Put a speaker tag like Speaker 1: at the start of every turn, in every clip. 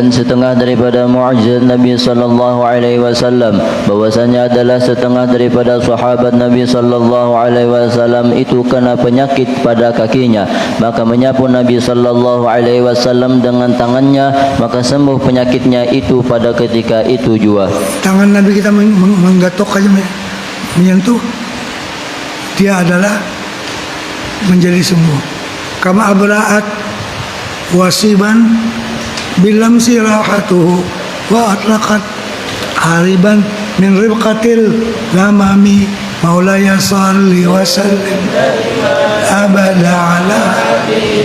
Speaker 1: Dan setengah daripada mu'jizat Nabi sallallahu alaihi wasallam bahwasanya adalah setengah daripada sahabat Nabi sallallahu alaihi wasallam itu kena penyakit pada kakinya, maka menyapu Nabi sallallahu alaihi wasallam dengan tangannya, maka sembuh penyakitnya itu pada ketika itu jua.
Speaker 2: Tangan Nabi kita menggatok aja, menyentuh, dia adalah menjadi sembuh. Kama abra'at wasiban bilam sirahatuhu wa atlaqat hariban min ribqatil lamami maulaya salli wa sallim abada ala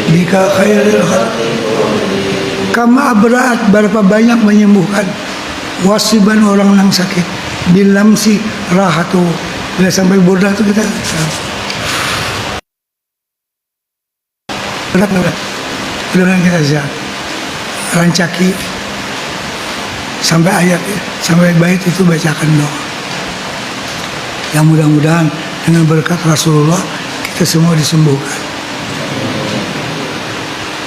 Speaker 2: bika khairil khalqi. Kama abra'at, berapa banyak menyembuhkan wasiban orang yang sakit, bilam sirahatuhu, bila sampai burdah itu kita benar kita siap rancaki sampai ayat, sampai bait itu bacakan doa. Yang mudah-mudahan dengan berkat Rasulullah kita semua disembuhkan.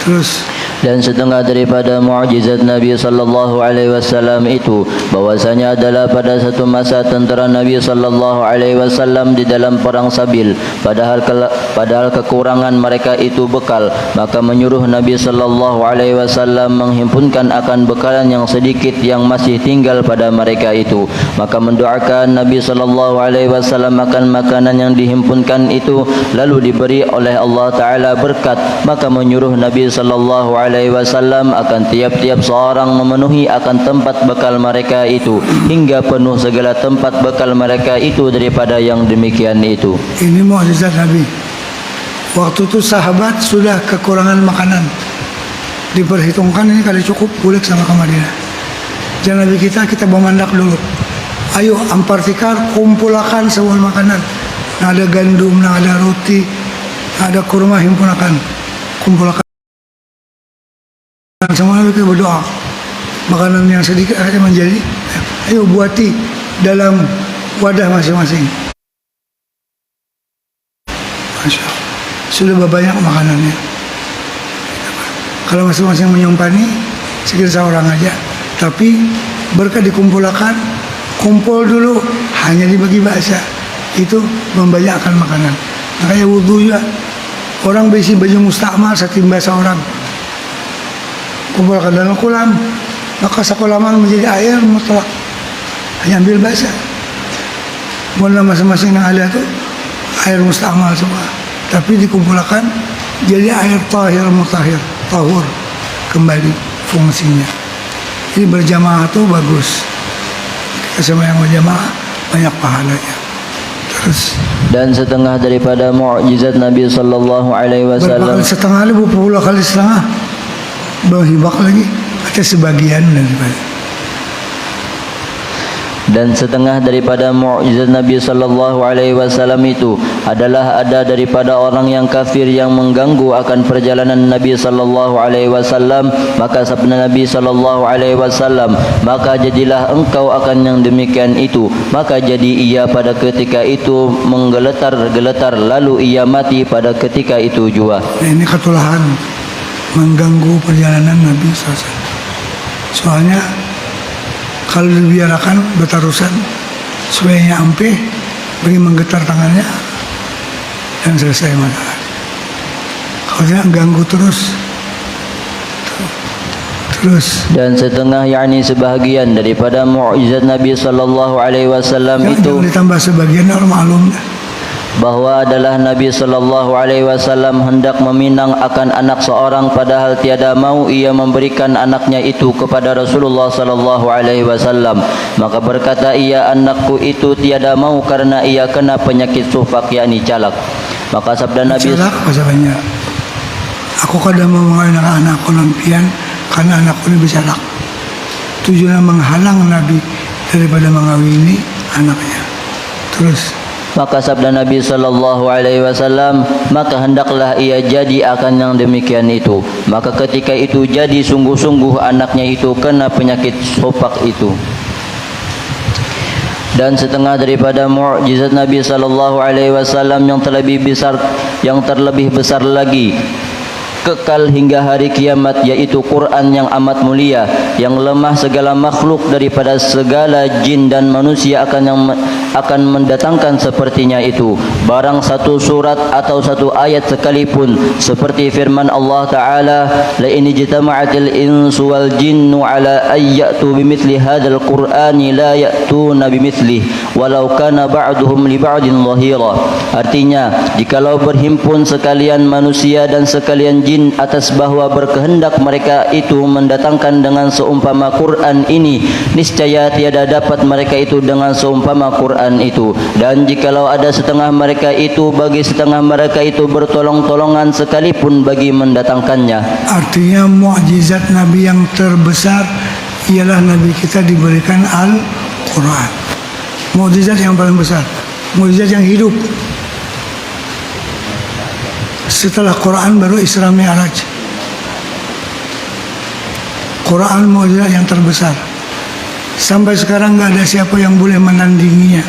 Speaker 2: Terus
Speaker 1: Dan setengah daripada mu'jizat Nabi sallallahu alaihi wasallam itu bahwasanya adalah pada satu masa tentera Nabi sallallahu alaihi wasallam di dalam perang Sabil, padahal kekurangan mereka itu bekal, maka menyuruh Nabi sallallahu alaihi wasallam menghimpunkan akan bekalan yang sedikit yang masih tinggal pada mereka itu, maka mendoakan Nabi sallallahu alaihi wasallam makan makanan yang dihimpunkan itu, lalu diberi oleh Allah taala berkat, maka menyuruh Nabi sallallahu alaihi wasallam akan tiap-tiap seorang memenuhi akan tempat bekal mereka itu hingga penuh segala tempat bekal mereka itu daripada yang demikian itu.
Speaker 2: Ini mukjizat Nabi. Waktu itu sahabat sudah kekurangan makanan, diperhitungkan ini kali cukup pulik sama ke Madinah. Jangan Nabi kita memandak dulu. Ayo ampartikar, kumpulakan semua makanan. Nah, ada gandum, nah ada roti, nah ada kurma, himpunakan, kumpulkan. Semua kita berdoa, makanan yang sedikit akan menjadi, ayo buati dalam wadah masing-masing. Masya Allah, sudah banyak makanannya. Kalau masing-masing menyumpani sekitar seorang aja, tapi berkat dikumpulkan, kumpul dulu hanya dibagi bahasa, itu membanyakkan makanan. Makanya wudhu juga, orang besi baju mustakmal setimba seorang, kumpulkan dalam kolam, maka sekolaman menjadi air mutlak, hanya ambil basah. Mula masing-masing yang ada itu air mustamal semua, tapi dikumpulkan jadi air tahir mutahir, tahur kembali fungsinya. Ini berjamaah itu bagus, kita semua yang berjamaah banyak pahalanya. Terus
Speaker 1: Dan setengah daripada mu'jizat Nabi sallallahu alaihi wasallam,
Speaker 2: berapa kali setengah, 20 kali setengah, berhibak lagi ada sebagian daripada.
Speaker 1: Dan setengah daripada mu'jizat Nabi sallallahu alaihi wasallam itu adalah ada daripada orang yang kafir yang mengganggu akan perjalanan Nabi sallallahu alaihi wasallam, maka sabda Nabi sallallahu alaihi wasallam, maka jadilah engkau akan yang demikian itu, maka jadi ia pada ketika itu menggeletar-geletar, lalu ia mati pada ketika itu jua.
Speaker 2: Nah, ini ketulahan mengganggu perjalanan Nabi SAW. Soalnya kalau dibiarkan bertarusan, suainya ampih, beri menggetar tangannya dan selesai masalah. Kalau tidak ganggu terus.
Speaker 1: Dan setengah yakni sebahagian daripada mu'jizat Nabi sallallahu alaihi wasallam itu,
Speaker 2: jangan ditambah sebagian, orang maklum
Speaker 1: bahwa adalah Nabi sallallahu alaihi wasallam hendak meminang akan anak seorang, padahal tiada mau ia memberikan anaknya itu kepada Rasulullah sallallahu alaihi wasallam, maka berkata ia, anakku itu tiada mau karena ia kena penyakit sufak yakni calak. Maka sabda Nabi,
Speaker 2: calak masalahnya, aku kadang mau menganak anakku lampian karena anakku ini bercalak. Tujuannya menghalang Nabi daripada mengawini anaknya. Terus
Speaker 1: maka sabda Nabi sallallahu alaihi wasallam, maka hendaklah ia jadi akan yang demikian itu. Maka ketika itu jadi sungguh-sungguh anaknya itu kena penyakit sufak itu. Dan setengah daripada mukjizat Nabi sallallahu alaihi wasallam yang terlebih besar lagi kekal hingga hari kiamat, yaitu Quran yang amat mulia, yang lemah segala makhluk daripada segala jin dan manusia akan mendatangkan sepertinya itu. Barang satu surat atau satu ayat sekalipun, seperti firman Allah Ta'ala, la in ijtama'atil insu wal jinnu ala ayyatu bimithli hadzal qur'ani la ya'tuna bimithlihi walau kana ba'duhum li ba'din dhahira. Artinya, jikalau berhimpun sekalian manusia dan sekalian jin atas bahwa berkehendak mereka itu mendatangkan dengan seumpama Quran ini, niscaya tiada dapat mereka itu dengan seumpama Quran itu. Dan jikalau ada setengah mereka itu bagi setengah mereka itu bertolong-tolongan sekalipun bagi mendatangkannya.
Speaker 2: Artinya mukjizat Nabi yang terbesar ialah Nabi kita diberikan Al-Quran. Mukjizat yang paling besar, mukjizat yang hidup. Setelah Quran baru Isra Mi'raj. Quran mukjizat yang terbesar. Sampai sekarang nggak ada siapa yang boleh menandinginya,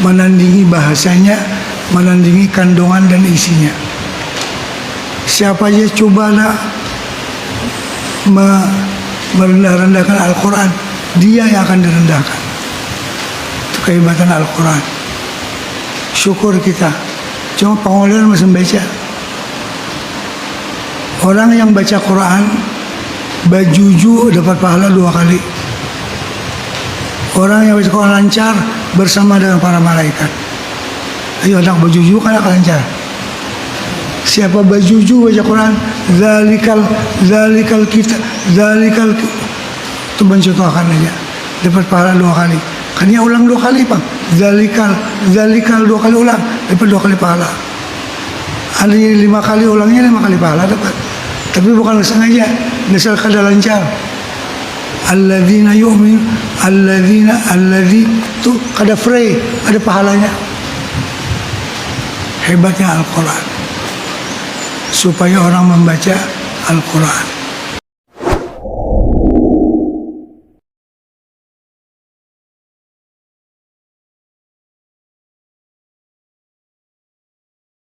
Speaker 2: menandingi bahasanya, menandingi kandungan dan isinya. Siapa aja cobalah merendah-rendahkan Al-Quran, dia yang akan direndahkan. Itu kehebatan Al-Quran. Syukur kita. Cuma pengoleran masih baca. Orang yang baca Quran bajuju dapat pahala 2 kali. Orang yang baca Quran lancar bersama dengan para malaikat. Ayo anak bajuju kan akan lancar. Siapa bajuju baca Quran, zalikal kita, itu mencontohkan aja. Dapat pahala 2 kali. Kan dia ulang 2 kali, Bang. Zalikal 2 kali ulang, dapat 2 kali pahala. Ada yang 5 kali ulangnya 5 kali pahala dapat. Tapi bukan sengaja, misal kada lancar. Alladzina yu'min, alladzi itu kada free, ada pahalanya. Hebatnya Al-Quran. Supaya orang membaca Al-Quran.